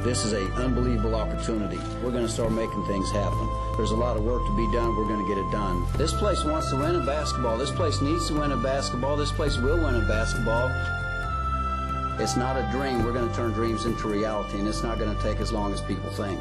This is an unbelievable opportunity. We're going to start making things happen. There's a lot of work to be done. We're going to get it done. This place wants to win in basketball. This place needs to win in basketball. This place will win in basketball. It's not a dream. We're going to turn dreams into reality, and it's not going to take as long as people think.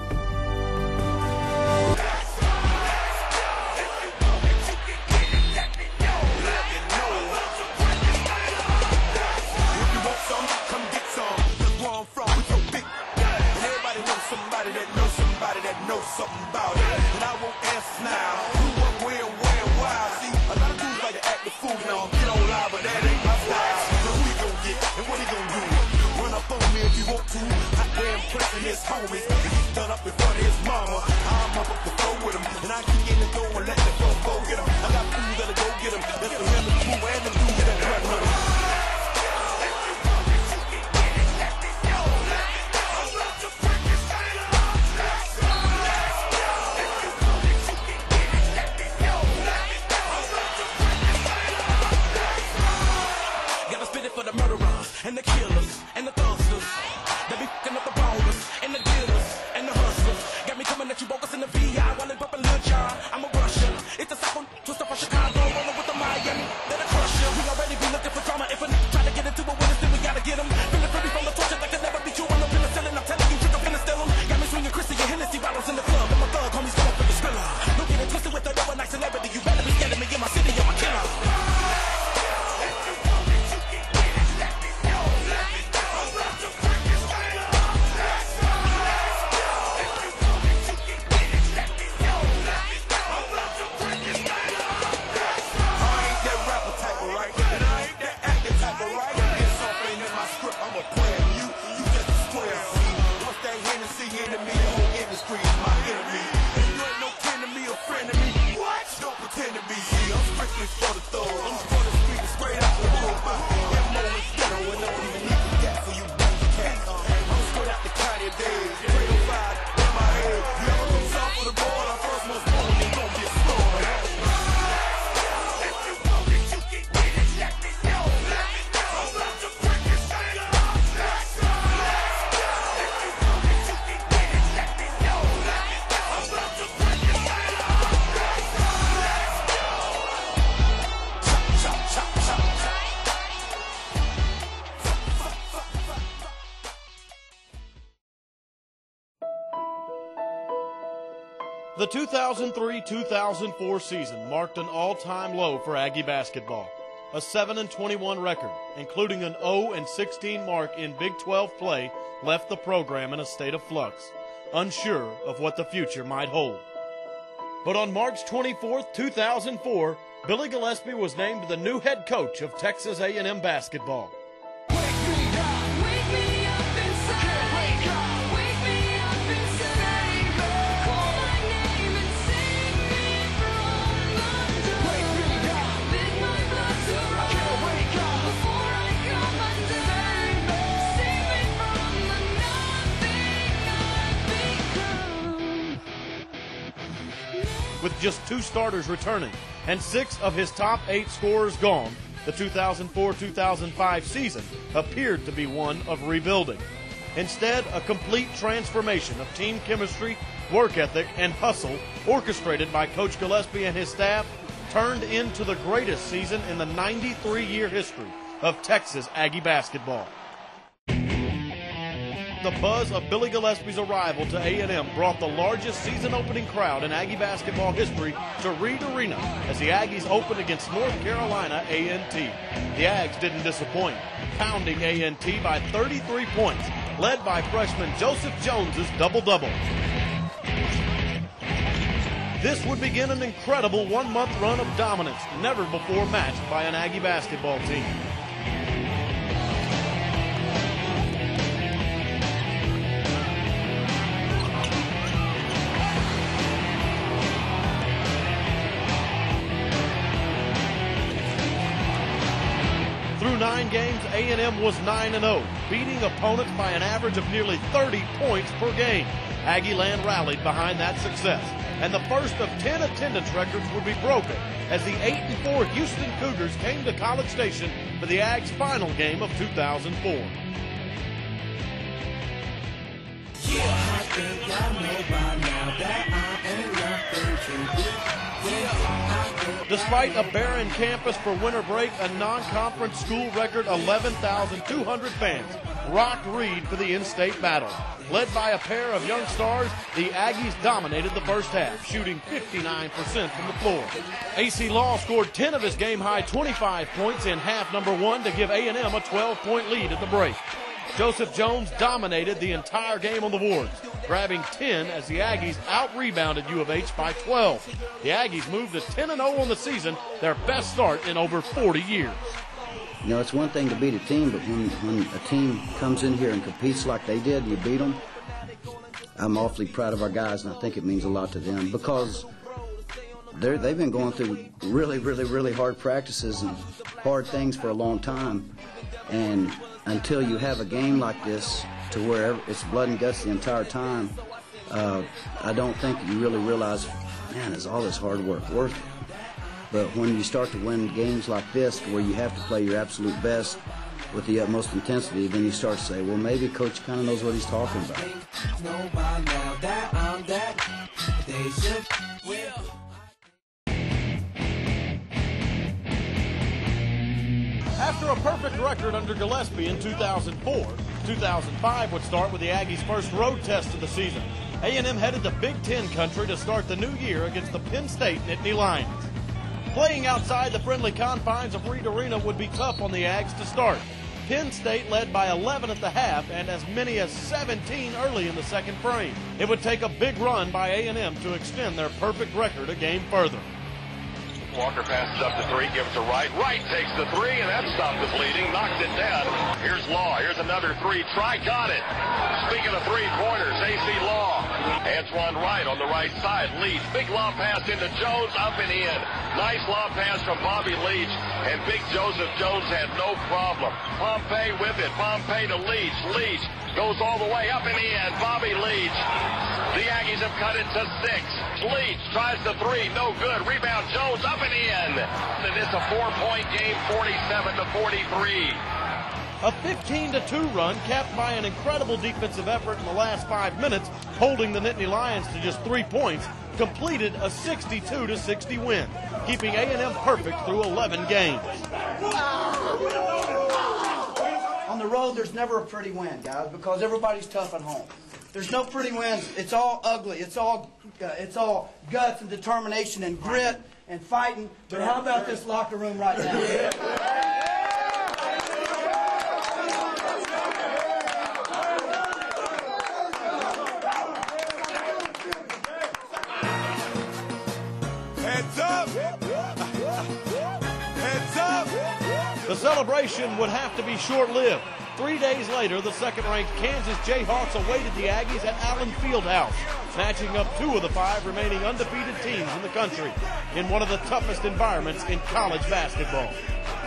And the killers, and the thugsters, they be fucking up the ballers, and the dealers, and the hustlers. Got me coming at you bogus in the VI while they bumping Lil John. I'm a Russian. It's a cycle, twist up from Chicago, rolling with the Miami. Then a crusher. We already be looking for drama. If a try to get into it with us, then we gotta get them. Feeling free from the torture that can never be true. I'm no penicillin. I'm telling you, trick, I'm finna steal them. Got me swinging Chrissy and Hennessy bottles in the club. I'm a thug, homies going for the thriller. Don't get it twisted with the overnight celebrity. You better be scared of me in my city. I'm a killer. The 2003-2004 season marked an all-time low for Aggie basketball. A 7-21 record, including an 0-16 mark in Big 12 play, left the program in a state of flux, unsure of what the future might hold. But on March 24, 2004, Billy Gillispie was named the new head coach of Texas A&M basketball. With just 2 starters returning and 6 of his top 8 scorers gone, the 2004-2005 season appeared to be one of rebuilding. Instead, a complete transformation of team chemistry, work ethic, and hustle, orchestrated by Coach Gillispie and his staff, turned into the greatest season in the 93-year history of Texas Aggie basketball. The buzz of Billy Gillispie's arrival to A&M brought the largest season-opening crowd in Aggie basketball history to Reed Arena as the Aggies opened against North Carolina A&T. The Ags didn't disappoint, pounding A&T by 33 points, led by freshman Joseph Jones's double-double. This would begin an incredible 1-month run of dominance, never before matched by an Aggie basketball team. Through 9 games, A&M was 9-0, beating opponents by an average of nearly 30 points per game. Aggieland rallied behind that success, and the first of 10 attendance records would be broken as the 8-4 Houston Cougars came to College Station for the Ags' final game of 2004. I think y'all know by now that I ain't nothing to do. Despite a barren campus for winter break, a non-conference school record 11,200 fans rocked Reed for the in-state battle. Led by a pair of young stars, the Aggies dominated the first half, shooting 59% from the floor. AC Law scored 10 of his game-high 25 points in half number 1 to give A&M a 12-point lead at the break. Joseph Jones dominated the entire game on the boards, grabbing 10 as the Aggies out-rebounded U of H by 12. The Aggies moved to 10-0 on the season, their best start in over 40 years. You know, it's one thing to beat a team, but when a team comes in here and competes like they did, you beat them, I'm awfully proud of our guys, and I think it means a lot to them because they've been going through really hard practices and hard things for a long time. And until you have a game like this to where it's blood and guts the entire time, I don't think you really realize, man, is all this hard work worth it? But when you start to win games like this where you have to play your absolute best with the utmost intensity, then you start to say, well, maybe Coach kind of knows what he's talking about. After a perfect record under Gillispie in 2004, 2005 would start with the Aggies' first road test of the season. A&M headed to Big Ten country to start the new year against the Penn State Nittany Lions. Playing outside the friendly confines of Reed Arena would be tough on the Ags to start. Penn State led by 11 at the half and as many as 17 early in the second frame. It would take a big run by A&M to extend their perfect record a game further. Walker passes up to 3, gives to Wright. Wright takes the 3, and that stopped the bleeding, knocked it down. Here's Law. Here's another 3. Try, got it. Speaking of three-pointers, AC Law. Antoine Wright on the right side. Leach. Big lob pass into Jones, up and in. Nice lob pass from Bobby Leach, and Big Joseph Jones had no problem. Pompey with it. Pompey to Leach. Leach goes all the way up and in. Bobby Leach. The Aggies have cut it to 6. Leach tries the 3, no good. Rebound Jones, up and in. And it's a 4-point game, 47-43. A 15-2 run capped by an incredible defensive effort in the last 5 minutes, holding the Nittany Lions to just 3 points, completed a 62-60 win, keeping A&M perfect through 11 games. On the road, there's never a pretty win, guys, because everybody's tough at home. There's no pretty wins. It's all ugly. It's all guts and determination and grit and fighting. But how about this locker room right now? Heads up! Heads up! The celebration would have to be short-lived. 3 days later, the second-ranked Kansas Jayhawks awaited the Aggies at Allen Fieldhouse, snatching up 2 of the 5 remaining undefeated teams in the country in one of the toughest environments in college basketball.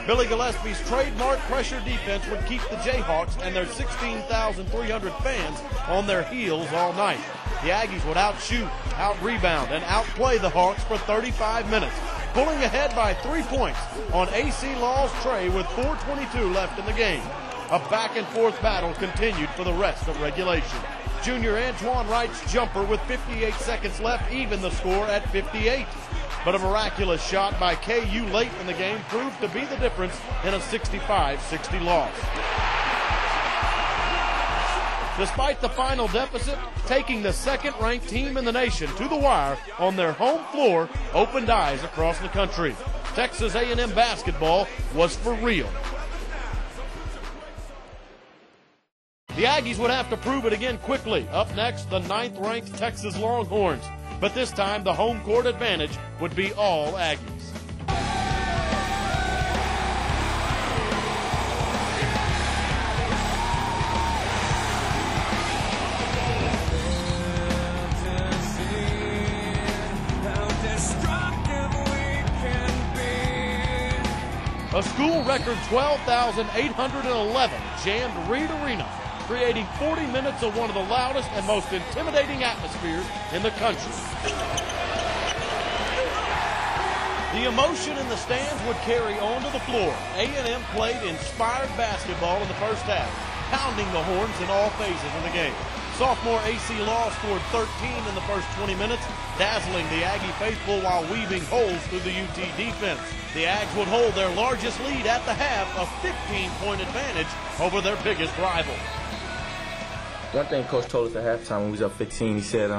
Billy Gillespie's trademark pressure defense would keep the Jayhawks and their 16,300 fans on their heels all night. The Aggies would outshoot, out-rebound, and outplay the Hawks for 35 minutes, pulling ahead by 3 points on AC Law's tray with 4:22 left in the game. A back-and-forth battle continued for the rest of regulation. Junior Antoine Wright's jumper with 58 seconds left evened the score at 58. But a miraculous shot by KU late in the game proved to be the difference in a 65-60 loss. Despite the final deficit, taking the second-ranked team in the nation to the wire on their home floor opened eyes across the country. Texas A&M basketball was for real. The Aggies would have to prove it again quickly. Up next, the 9th-ranked Texas Longhorns. But this time, the home court advantage would be all Aggies. A school record 12,811 jammed Reed Arena, creating 40 minutes of one of the loudest and most intimidating atmospheres in the country. The emotion in the stands would carry on to the floor. A&M played inspired basketball in the first half, pounding the horns in all phases of the game. Sophomore AC Law scored 13 in the first 20 minutes, dazzling the Aggie faithful while weaving holes through the UT defense. The Ags would hold their largest lead at the half, a 15-point advantage over their biggest rival. One thing Coach told us at halftime when we was up 15, he said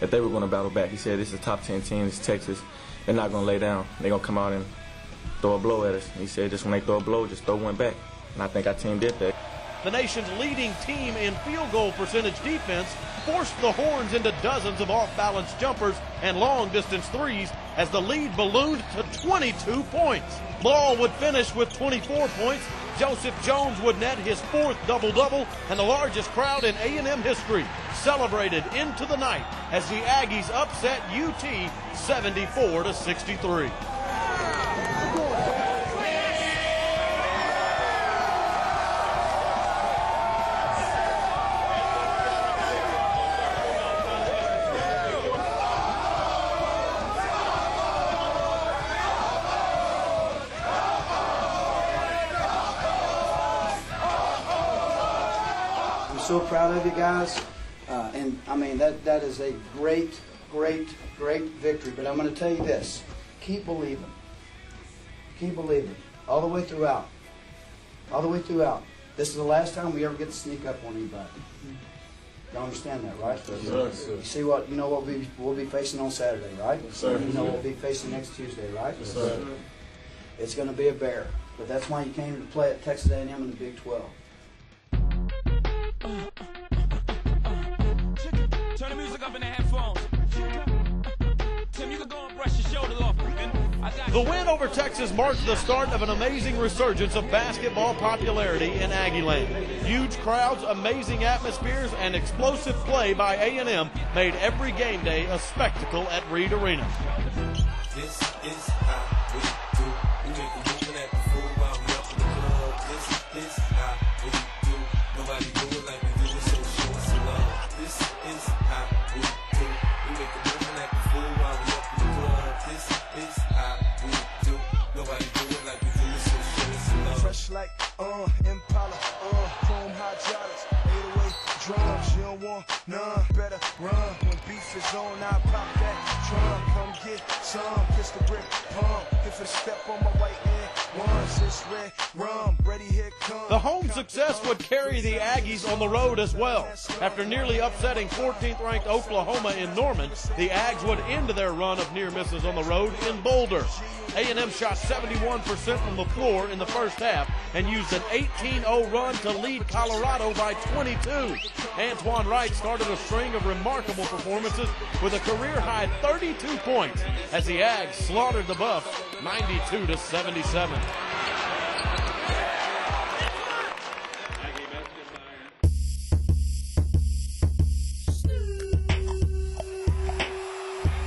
that they were going to battle back. He said, this is a top 10 team, it's Texas. They're not going to lay down. They're going to come out and throw a blow at us. And he said, just when they throw a blow, just throw one back. And I think our team did that. The nation's leading team in field goal percentage defense forced the Horns into dozens of off-balance jumpers and long-distance threes as the lead ballooned to 22 points. Law would finish with 24 points. Joseph Jones would net his 4th double-double, and the largest crowd in A&M history celebrated into the night as the Aggies upset UT 74-63. So proud of you guys, and I mean that is a great victory. But I'm going to tell you this: keep believing, all the way throughout. This is the last time we ever get to sneak up on anybody. You understand that, right? Yes, You see what you know what we'll be facing on Saturday, right? Yes, sir. You know what we'll be facing next Tuesday, right? Yes, sir. It's going to be a bear, but that's why you came to play at Texas A&M in the Big 12. Turn the music up in the headphones. Tim, you can go and brush your shoulder off. The win over Texas marked the start of an amazing resurgence of basketball popularity in Aggieland. Huge crowds, amazing atmospheres, and explosive play by A&M made every game day a spectacle at Reed Arena. This is how we do. We make a movement at the fool while we up in the club. This is how we do. Nobody do it like we do it, so show us some love. This is how we do. We make a movement at the fool while we up in the club. This is how we do. Nobody do it like we do it, so show us some love. Fresh like Impala, chrome hydraulics, 808 drums. You don't want none, better run. When beef is on, I pop that drum. Come get some, kiss the brick pump. If a step on my white hand, once it's red rum, ready here come. The home success would carry the Aggies on the road as well. After nearly upsetting 14th-ranked Oklahoma in Norman, the Ags would end their run of near misses on the road in Boulder. A&M shot 71% from the floor in the first half and used an 18-0 run to lead Colorado by 22. Antoine Wright started a string of remarkable performances with a career-high 32 points as the Ags slaughtered the Buffs 92-77.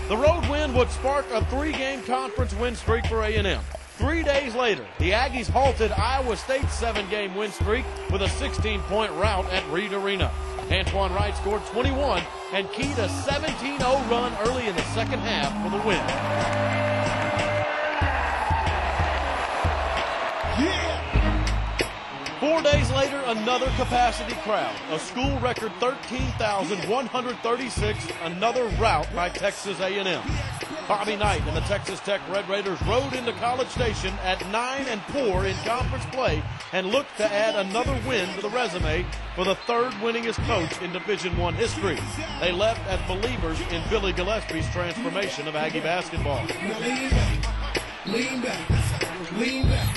The road win would spark a 3-game conference win streak for A&M. 3 days later, the Aggies halted Iowa State's 7-game win streak with a 16-point rout at Reed Arena. Antoine Wright scored 21 and keyed a 17-0 run early in the second half for the win. Yeah. 4 days later, another capacity crowd. A school record 13,136, another rout by Texas A&M. Bobby Knight and the Texas Tech Red Raiders rode into College Station at 9-4 in conference play and looked to add another win to the resume for the 3rd winningest coach in Division I history. They left as believers in Billy Gillespie's transformation of Aggie basketball. Lean back, lean back,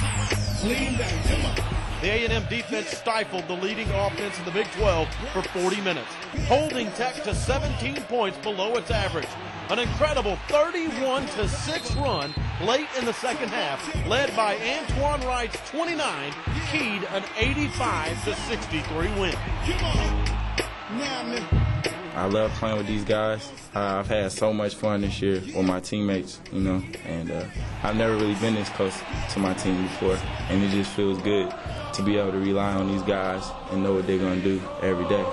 lean back, come on. The A&M defense stifled the leading offense in the Big 12 for 40 minutes, holding Tech to 17 points below its average. An incredible 31-6 run late in the second half, led by Antoine Wright's 29, keyed an 85-63 win. I love playing with these guys. I've had so much fun this year with my teammates, you know, and I've never really been this close to my team before, and it just feels good to be able to rely on these guys and know what they're going to do every day.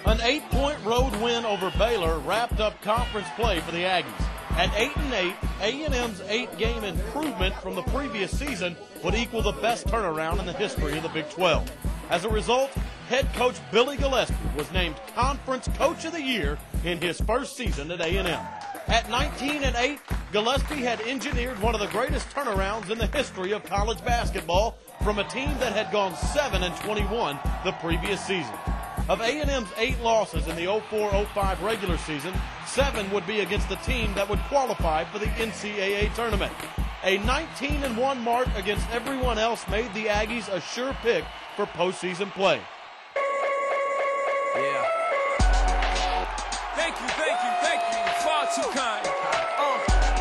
An 8-point road win over Baylor wrapped up conference play for the Aggies. At 8-8, A&M's 8-game improvement from the previous season would equal the best turnaround in the history of the Big 12. As a result, head coach Billy Gillispie was named Conference Coach of the Year in his first season at A&M. At 19-8, Gillispie had engineered one of the greatest turnarounds in the history of college basketball from a team that had gone 7-21 the previous season. Of A&M's 8 losses in the 04-05 regular season, 7 would be against the team that would qualify for the NCAA tournament. A 19-1 mark against everyone else made the Aggies a sure pick for postseason play. Yeah. Thank you. Far too kind.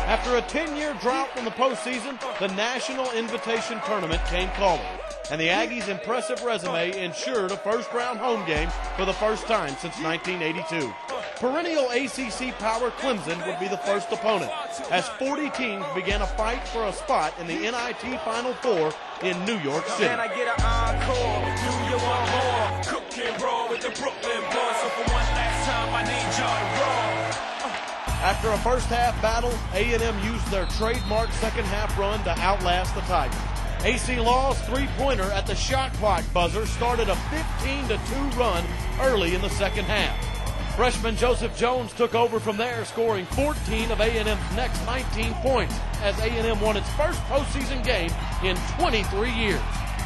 After a 10-year drought from the postseason, the National Invitation Tournament came calling, and the Aggies' impressive resume ensured a first-round home game for the first time since 1982. Perennial ACC power Clemson would be the first opponent, as 40 teams began a fight for a spot in the NIT Final Four in New York City. Can I get an encore? Do you want more? Cook and roll with the Brooklyn boys. So for one last time, I need y'all to roll. After a first-half battle, A&M used their trademark second-half run to outlast the Tigers. AC Law's three-pointer at the shot clock buzzer started a 15-2 run early in the second half. Freshman Joseph Jones took over from there, scoring 14 of A&M's next 19 points as A&M won its first postseason game in 23 years,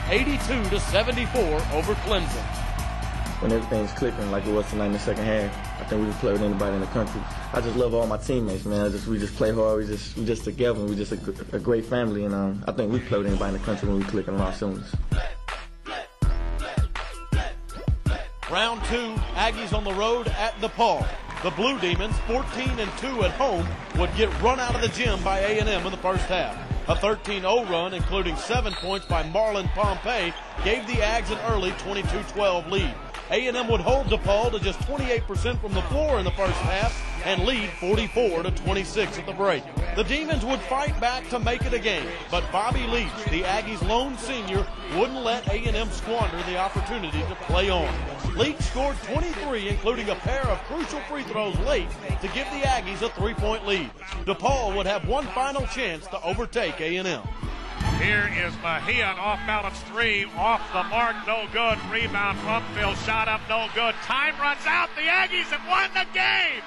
82-74 over Clemson. When everything's clicking like it was tonight in the second half, I think we can play with anybody in the country. I just love all my teammates, man. We just play hard. We just together. We just a great family, and I think we play with anybody in the country when we click on our cylinders. Round 2, Aggies on the road at DePaul. The Blue Demons, 14-2 at home, would get run out of the gym by A&M in the first half. A 13-0 run, including 7 points by Marlon Pompey, gave the Ags an early 22-12 lead. A&M would hold DePaul to just 28% from the floor in the first half and lead 44-26 at the break. The Demons would fight back to make it a game, but Bobby Leach, the Aggies' lone senior, wouldn't let A&M squander the opportunity to play on. Leach scored 23, including a pair of crucial free throws late to give the Aggies a 3-point lead. DePaul would have one final chance to overtake A&M. Here is Mejia, an off-balance three, off the mark, no good. Rebound from Phil, shot up, no good. Time runs out. The Aggies have won the game.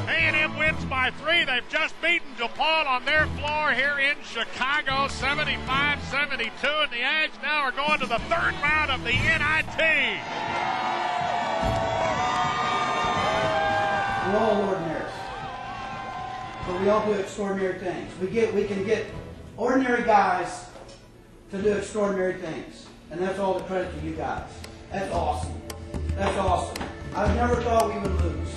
A&M wins by 3. They've just beaten DePaul on their floor here in Chicago, 75-72, and the Ags now are going to the third round of the NIT. We're all ordinaries, but we all do extraordinary things. We can get ordinary guys to do extraordinary things, and that's all the credit to you guys. That's awesome. That's awesome. I've never thought we would lose.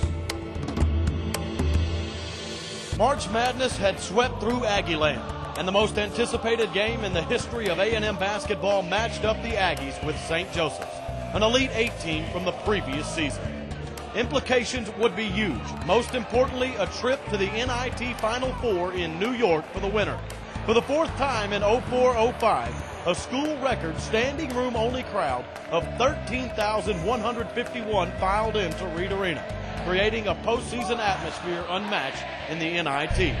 March Madness had swept through Aggieland, and the most anticipated game in the history of A&M basketball matched up the Aggies with St. Joseph's, an Elite 8 team from the previous season. Implications would be huge, most importantly a trip to the NIT Final Four in New York for the winner. For the fourth time in 04-05, a school record standing room only crowd of 13,151 filed into Reed Arena, creating a postseason atmosphere unmatched in the NIT.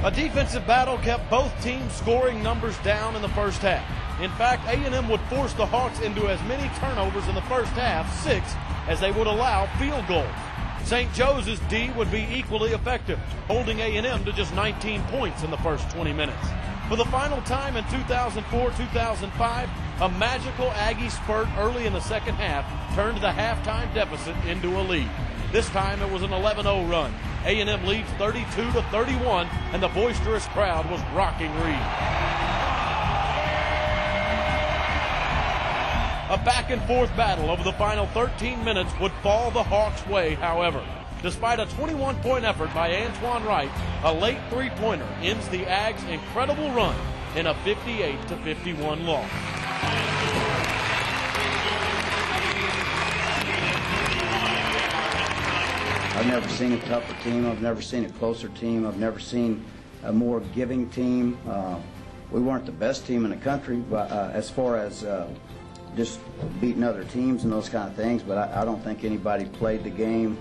A defensive battle kept both teams scoring numbers down in the first half. In fact, A&M would force the Hawks into as many turnovers in the first half, 6, as they would allow field goals. St. Joe's D would be equally effective, holding A&M to just 19 points in the first 20 minutes. For the final time in 2004-2005, a magical Aggie spurt early in the second half turned the halftime deficit into a lead. This time it was an 11-0 run. A&M leads 32-31, and the boisterous crowd was rocking Reed. A back-and-forth battle over the final 13 minutes would fall the Hawks' way, however. Despite a 21-point effort by Antoine Wright, a late three-pointer ends the Ags' incredible run in a 58-51 loss. I've never seen a tougher team. I've never seen a closer team. I've never seen a more giving team. We weren't the best team in the country, but as far as just beating other teams and those kind of things, but I don't think anybody played the game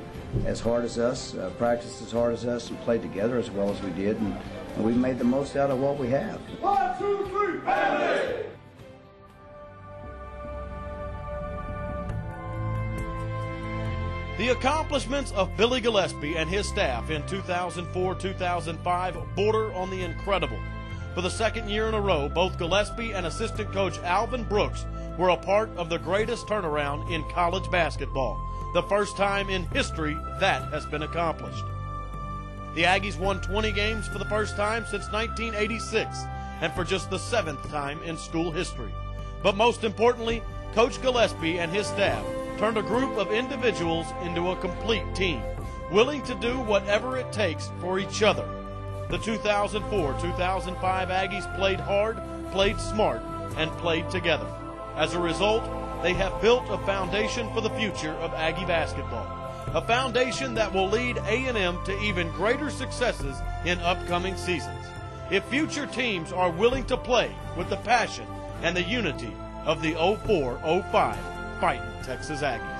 as hard as us, practiced as hard as us, and played together as well as we did, and we made the most out of what we have. 1, 2, 3, Aggie! The accomplishments of Billy Gillispie and his staff in 2004-2005 border on the incredible. For the second year in a row, both Gillispie and assistant coach Alvin Brooks were a part of the greatest turnaround in college basketball, the first time in history that has been accomplished. The Aggies won 20 games for the first time since 1986, and for just the 7th time in school history. But most importantly, Coach Gillispie and his staff turned a group of individuals into a complete team, willing to do whatever it takes for each other. The 2004-2005 Aggies played hard, played smart, and played together. As a result, they have built a foundation for the future of Aggie basketball, a foundation that will lead A&M to even greater successes in upcoming seasons. If future teams are willing to play with the passion and the unity of the 04-05 Fighting Texas Aggies.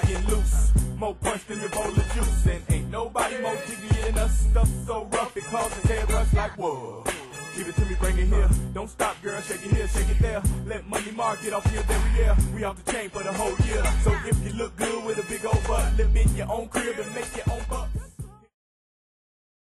Getting loose, more punch than your bowl of juice, and ain't nobody more jiggy than us. Stuff so rough it causes head rush like whoa. Give it to me, bring it here. Don't stop, girl, shake it here, shake it there. Let Money Mark get off here every year. We off the chain for the whole year. So if you look good with a big old butt, live in your own crib and make your